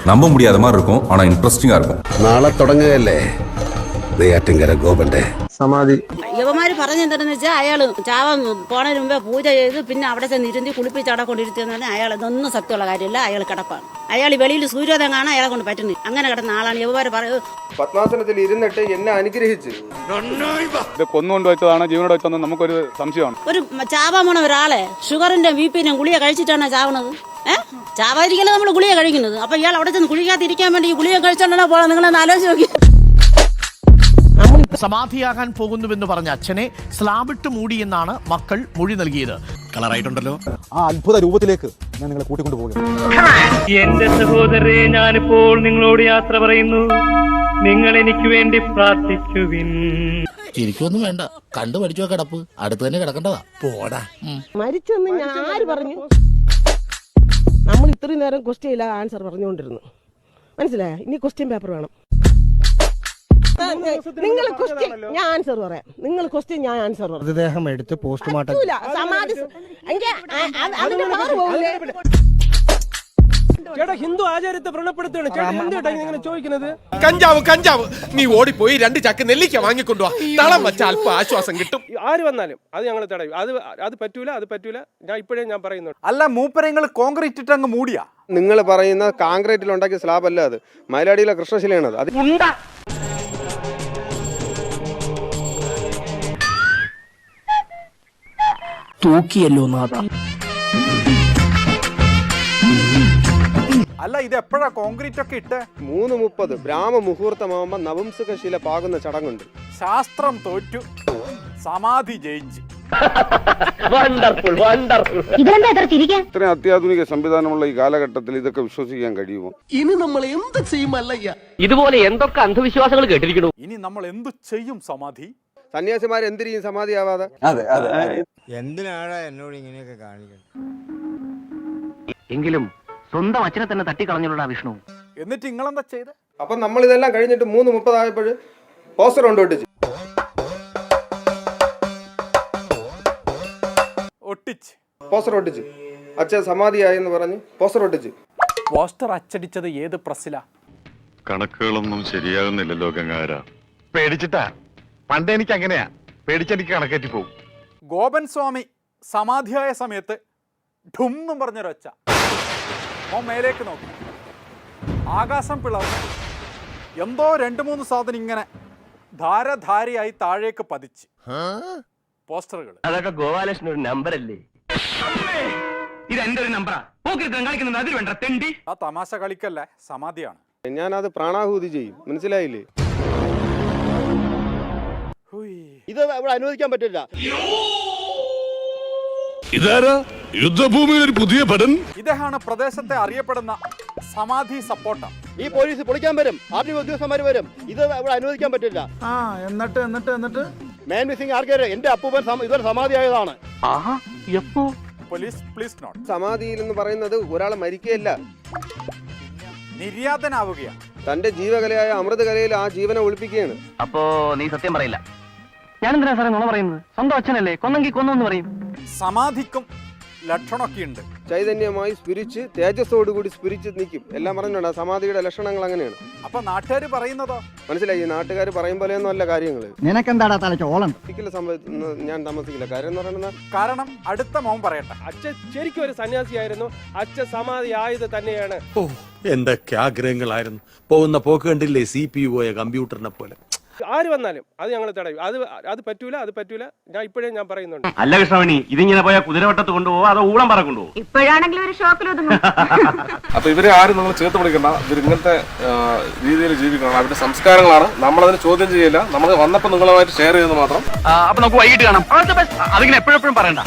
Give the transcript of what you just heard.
நம்ப முடியாத மாதிரி இருக்கும், ஆனா இன்ட்ரெஸ்டிங்கா இருக்கும். നാളെ തുടങ്ങുകയല്ലേ നെയ്യാറ്റിൻകര ഗോപന്റെ സമാധി. യവന്മാര് പറഞ്ഞെന്താണെന്ന് വെച്ചാൽ അയാള് ചാവാൻ പോണതിന് മുമ്പേ പൂജ ചെയ്ത് പിന്നെ അവിടെ ചെന്ന് ഇരുത്തി കുളിപ്പിച്ച് അവിടെ കൊണ്ടിരുത്തിയെന്ന് അയാൾ ഇതൊന്നും സത്യമുള്ള കാര്യമില്ല. അയാൾ കിടപ്പാണ്. അയാൾ വെളിയിൽ സൂര്യോദയം കാണാൻ അയാളെ കൊണ്ട് പറ്റുന്നില്ല. അങ്ങനെ കിടന്ന ആളാണ്. യവന്മാര് പറയുന്നത് പത്മാസനത്തിൽ ഇരുന്നിട്ട് എന്നെ അനുഗ്രഹിച്ച് കൊന്നുകൊണ്ട് വെച്ചതാണോ ജീവനോട് വെച്ചതെന്ന് നമുക്കൊരു സംശയമാണ്. ഒരു ചാവാൻ പോണ ഒരാളെ ഷുഗറിന്റെ ബിപിന്റെ ഗുളിക കഴിച്ചിട്ടാണ് ചാവണത്. ചാവാതിരിക്കല നമ്മൾ ഗുളിക കഴിക്കുന്നത്. അപ്പൊ ഇയാൾ അവിടെ ചെന്ന് കുഴിക്കാതിരിക്കാൻ വേണ്ടി ഈ ഗുളിക കഴിച്ചോണ്ടാണ് പോകാൻ. നിങ്ങളൊന്ന് ആലോചിച്ച് നോക്കി. സമാധിയാകാൻ പോകുന്നുവെന്ന് പറഞ്ഞ അച്ഛനെ സ്ലാബിട്ട് മൂടിയെന്നാണ് മക്കൾ മൊഴി നൽകിയത്. കളറായിട്ടുണ്ടല്ലോ. ആ അത്ഭുത രൂപത്തിലേക്ക് ഞാൻ നിങ്ങളെ കൂട്ടിക്കൊണ്ടു പോകുന്നു. എന്റെ സഹോദരരെ, ഞാനിപ്പോൾ നിങ്ങളോട് യാത്ര പറയുന്നു. നിങ്ങൾ എനിക്ക് വേണ്ടി പ്രാർത്ഥിക്കുവിൻ. ശരിക്കൊന്നും വേണ്ട, കണ്ടു പഠിച്ചോ കിടപ്പ് അടുത്ത് തന്നെ കിടക്കേണ്ടതാ. പോടാ. മരിച്ചെന്ന് ഞാൻ ആര് പറഞ്ഞു? നമ്മൾ ഇത്രയും നേരം ക്വസ്റ്റ്യൻ ഇല്ല ആൻസർ പറഞ്ഞുകൊണ്ടിരുന്നു. മനസ്സിലായോ? ഇനി ക്വസ്റ്റ്യൻ പേപ്പർ വേണം. നിങ്ങൾ ക്വസ്റ്റ്യൻ ഞാൻ ആൻസർ പറയാം. നിങ്ങൾ ക്വസ്റ്റ്യൻ ഞാൻ ആൻസർ പറയാം. മൃതദേഹം എടുത്ത് പോസ്റ്റ്മോർട്ടം സമാധി ഹിന്ദു ആചാരത്തെ വ്രണപ്പെടുത്തുകയാണ്. ഇങ്ങനെ ചോദിക്കുന്നത് കഞ്ചാവ് കഞ്ചാവ് നീ ഓടിപ്പോയി 2 ചാക്ക് നെല്ലിക്ക വാങ്ങിക്കൊണ്ടുവാ. തളം വെച്ച അല്പ ആശ്വാസം കിട്ടും. ആര് വന്നാലും അത് ഞങ്ങൾ തടയും. അത് പറ്റൂല, അത് പറ്റൂല. ഞാൻ പറയുന്നു. അല്ല മൂപ്പരങ്ങൾ കോൺക്രീറ്റ് ഇട്ട് അങ്ങ് മൂടിയാ? നിങ്ങൾ പറയുന്ന കോൺക്രീറ്റിൽ ഉണ്ടാക്കിയ സ്ലാബ് അല്ല അത്. മയിലാടിയിലെ കൃഷ്ണശിലയാണ് അത്. തൂക്കിയല്ലോ നാഥ. അല്ല ഇത് എപ്പോഴാ കോൺക്രീറ്റ് ഒക്കെ ഇട്ട്? 3:30 ബ്രാഹ്മമുഹൂർത്തമാകുമ്പോ നവംസകശില പാകുന്ന ചടങ്ങുണ്ട്. ശാസ്ത്രം തോറ്റു, സമാധി ജയിച്ചു. ഇത്രയും അത്യാധുനിക സംവിധാനമുള്ള ഈ കാലഘട്ടത്തിൽ ഇതൊക്കെ വിശ്വസിക്കാൻ കഴിയുമോ? ഇനി നമ്മൾ എന്ത് ചെയ്യുമല്ലയ്യ? ഇതുപോലെ എന്തൊക്കെ അന്ധവിശ്വാസങ്ങൾ കേട്ടിരിക്കണു. ഇനി നമ്മൾ എന്തു ചെയ്യും? സമാധി സന്യാസിമാർ എന്തിനും സമാധിയാവാതെ. എന്തിനാണ് എന്നോട് ഇങ്ങനെയൊക്കെ കാണിക്കുന്നത്? എങ്കിലും സ്വന്തം അച്ഛനെ തന്നെ തട്ടിക്കളഞ്ഞുള്ള വിഷ്ണു. എന്നിട്ട് നിങ്ങളെന്താ ചെയ്ത്? അപ്പൊ നമ്മൾ ഇതെല്ലാം കഴിഞ്ഞിട്ട് 3:30 ആയപ്പോൾ പോസ്റ്റർ കൊണ്ടൊട്ടിച്ച് പോസ്റ്റർ ഒട്ടിച്ച് അച്ഛൻ സമാധിയായെന്ന് പറഞ്ഞ് പോസ്റ്റർ ഒട്ടിച്ച്. പോസ്റ്റർ അച്ചടിച്ചത് ഏത് പ്രസ്സിലാ? കണക്കുകളൊന്നും ശരിയാകുന്നില്ലല്ലോ ഗംഗാര. പേടിച്ചിട്ടാ. പണ്ട് എനിക്ക് അങ്ങനെയാ, പേടിച്ചെനിക്ക് കണക്കേറ്റി പോകും. ഗോപൻ സ്വാമി സമാധിയായ സമയത്ത് ഠുന്നും പറഞ്ഞൊരൊച്ച. ഓ മേലേക്ക് നോക്കി, ആകാശം പിളർന്നു. എന്തോ 2-3 സാധനം ഇങ്ങനെ ധാരധാരയായി താഴേക്ക് പതിച്ച്. പോസ്റ്ററുകൾ. അതൊക്കെ ഗോപാലകൃഷ്ണൻ ഒരു നമ്പറല്ലേ? ഇത് എന്റെ ഒരു നമ്പറാ. കാണിക്കുന്നത് അതിൽ വേണ്ട തെണ്ടി. ആ തമാശ കളിക്കല്ലേ, സമാധിയാണ്. ഞാനത് പ്രാണാഹൂതി ചെയ്യും. മനസ്സിലായില്ലേ? ഇത് അവിടെ അനുവദിക്കാൻ പറ്റില്ല. ഇതാരാ യുദ്ധഭൂമിയിൽ ഒരു പുതിയ പടൻ? ഇദ്ദേഹമാണ് പ്രദേശത്തെ അറിയപ്പെടുന്ന സമാധി സപ്പോർട്ടർ. ഈ പോലീസ് പൊളിക്കാൻ വരും, ആർമി ഉദ്യോഗസ്ഥന്മാർ വരും. ഇത് അവിടെ അനുവദിക്കാൻ പറ്റില്ല. എന്നിട്ട് മാൻ മിസ്സിംഗ് ആർക്കാര്? എന്റെ അപ്പൂപ്പൻ ഇതൊരു സമാധിയായതാണ്. Police please note. സമാധിയിൽ എന്ന് പറയുന്നത് ഒരാളെ മരിക്കുകയല്ല, നിര്യാതനാവുകയാണ്. തന്റെ ജീവകലയായ അമൃതകലയിൽ ആ ജീവനെ ഒളിപ്പിക്കുകയാണ്. അപ്പോ നീ സത്യം പറയില്ല? ഞാനെന്തിനാ സാറേ നുണ പറയുന്നത്? സ്വന്തം അച്ഛനല്ലേ, കൊന്നെങ്കിൽ കൊന്നു പറയും. സമാധിക്കും ലക്ഷണമൊക്കെ ഉണ്ട്. ചൈതന്യമായി സ്പിരിച്ച്, തേജസ്സോടുകൂടി സ്പിരിച്ച് നിൽക്കും. എല്ലാം പറഞ്ഞിട്ടുണ്ട്. സമാധിയുടെ ലക്ഷണങ്ങൾ അങ്ങനെയാണ്. അപ്പൊ നാട്ടുകാർ പറയുന്നതോ? മനസ്സിലായി? ഈ നാട്ടുകാർ പറയും പോലെയൊന്നും അല്ല കാര്യങ്ങള്. നിനക്കെന്താടാ തലയ്ക്ക് ഓളം? ഞാൻ താമസിക്കില്ല. കാര്യം എന്ന് പറയുന്നത്, കാരണം അടുത്ത മോൻ പറയട്ടെ. അച്ഛൻ ശരിക്കും ഒരു സന്യാസിയായിരുന്നു. അച്ഛൻ സമാധി ആയത് തന്നെയാണ്. എന്തൊക്കെ ആഗ്രഹങ്ങളായിരുന്നു. പോകുന്ന പോക്ക് കണ്ടില്ലേ, CPU പോയ കമ്പ്യൂട്ടറിനെ പോലെ. ആര് വന്നാലും അത് ഞങ്ങൾ തടയും. അത് പറ്റൂല, അത് പറ്റൂല. ഞാൻ പറയുന്നുണ്ട്. അല്ല കൃഷ്ണമണി, ഇതിങ്ങനെ പോയാൽ കുതിരവട്ടത്ത് കൊണ്ടുപോകുമോ അതോ ഊളം പറ കൊണ്ടുപോകും? ഇപ്പോഴാണെങ്കിലും ഒരു ഷോക്കിലൊതുങ്ങും. അപ്പൊ ഇവരെ ആരും നമ്മൾ ചേർത്ത് പിടിക്കണ്ട. ഇവർ ഇങ്ങനത്തെ രീതിയിൽ ജീവിക്കണം. അവരുടെ സംസ്കാരങ്ങളാണ്. നമ്മളതിന് ചോദ്യം ചെയ്യില്ല. നമ്മൾ വന്നപ്പോൾ നിങ്ങളുമായിട്ട് ഷെയർ ചെയ്യുന്നത് മാത്രം. അപ്പൊ നമുക്ക് വൈകിട്ട് കാണാം. അതിങ്ങനെ എപ്പോഴും പറയണ്ട.